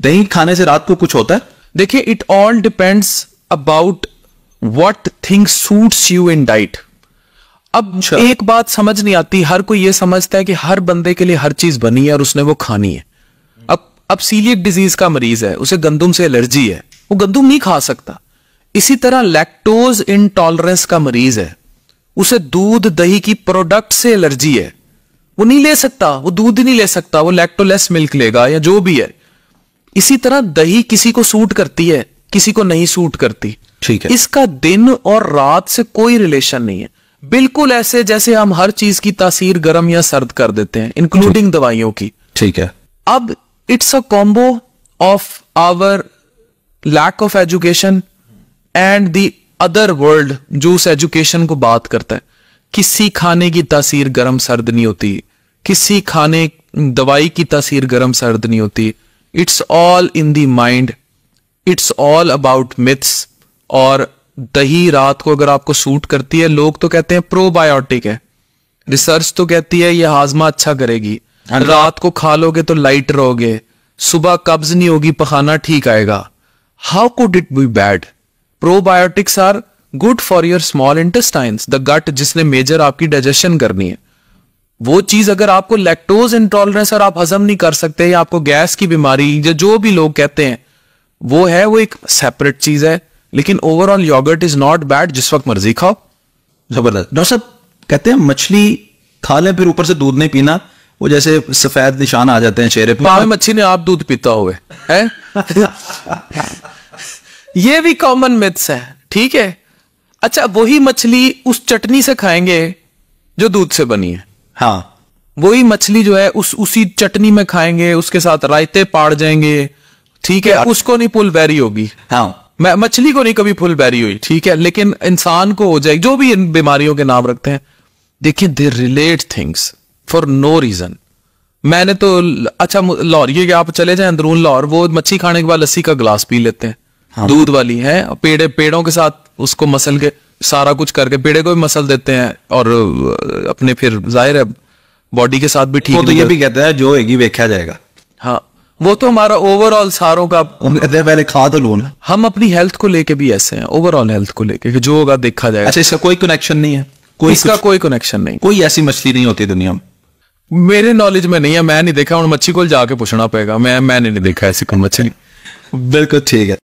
दही खाने से रात को कुछ होता है? देखिए, it all depends about what thing suits you in diet. अब एक बात समझ नहीं आती, हर कोई ये समझता है कि हर बंदे के लिए हर चीज बनी है और उसने वो खानी है। अब सीलिएक डिजीज का मरीज है, उसे गंदुम से एलर्जी है, वो गंदुम नहीं खा सकता। इसी तरह लैक्टोज इंटॉलरेंस का मरीज है, उसे दूध दही की प्रोडक्ट से एलर्जी है, वो नहीं ले सकता, वो दूध नहीं ले सकता, वो लैक्टोलेस मिल्क लेगा या जो भी है। इसी तरह दही किसी को सूट करती है, किसी को नहीं सूट करती। ठीक है। इसका दिन और रात से कोई रिलेशन नहीं है। बिल्कुल ऐसे जैसे हम हर चीज की तासीर गर्म या सर्द कर देते हैं, इंक्लूडिंग दवाइयों की। ठीक है। अब it's a combo of our lack of education and the other world जो उस एजुकेशन को बात करता है। किसी खाने की तासीर गर्म सर्द नहीं होती, किसी खाने दवाई की तासीर गर्म सर्द नहीं होती। It's all in the mind, it's all about myths. और दही रात को अगर आपको सूट करती है, लोग तो कहते हैं प्रोबायोटिक है, रिसर्च तो कहती है ये हाजमा अच्छा करेगी, रात को खा लोगे तो लाइट रहोगे, सुबह कब्ज नहीं होगी, पखाना ठीक आएगा। How could it be bad? Probiotics are good for your small intestines, the gut, जिसने मेजर आपकी डाइजेशन करनी है। वो चीज अगर आपको लैक्टोज इंटॉलरेंस और आप हजम नहीं कर सकते, या आपको गैस की बीमारी, जो भी लोग कहते हैं वो है, वो एक सेपरेट चीज है। लेकिन overall yogurt is not bad, जिस वक्त मर्जी खाओ। जबरदस्त। डॉक्टर साहब कहते हैं मछली खा लें फिर ऊपर से दूध नहीं पीना, वो जैसे सफेद निशान आ जाते हैं चेहरे पे। मच्छी ने आप दूध पीता हुए है ये भी कॉमन मिथ्स है, ठीक है। अच्छा, वही मछली उस चटनी से खाएंगे जो दूध से बनी है। हाँ, वही मछली जो है उसी चटनी में खाएंगे, उसके साथ रायते पाड़ जाएंगे, ठीक है, उसको नहीं पुल बैरी होगी। हाँ, मछली को नहीं कभी फुल बैरी हुई, ठीक है, लेकिन इंसान को हो जाएगी। जो भी इन बीमारियों के नाम रखते हैं, देखिए they relate things for no reason. मैंने तो अच्छा लाहौर, ये कि आप चले जाए अंदरून लाहौर, वो मच्छी खाने के बाद लस्सी का गिलास पी लेते हैं। हाँ। दूध वाली है, पेड़ों के साथ उसको मसल के सारा कुछ करके पेड़े को भी मसल देते हैं, और अपने फिर जाहिर है बॉडी के साथ भी ठीक। वो तो ये भी कहता है जो होगी देखा जाएगा। हाँ, वो तो हमारा ओवरऑल सारों का, पहले खा तो लो ना। हम अपनी हेल्थ को लेके भी ऐसे हैं, ओवरऑल हेल्थ को लेके, कि जो होगा देखा जाएगा। अच्छा, इसका कोई कनेक्शन नहीं है? इसका कोई कनेक्शन नहीं। कोई ऐसी मछली नहीं होती दुनिया में? मेरे नॉलेज में नहीं है, मैं नहीं देखा। मच्छी को जाके पूछना पड़ेगा, मैंने नहीं देखा ऐसी कोई मछली। बिल्कुल ठीक है।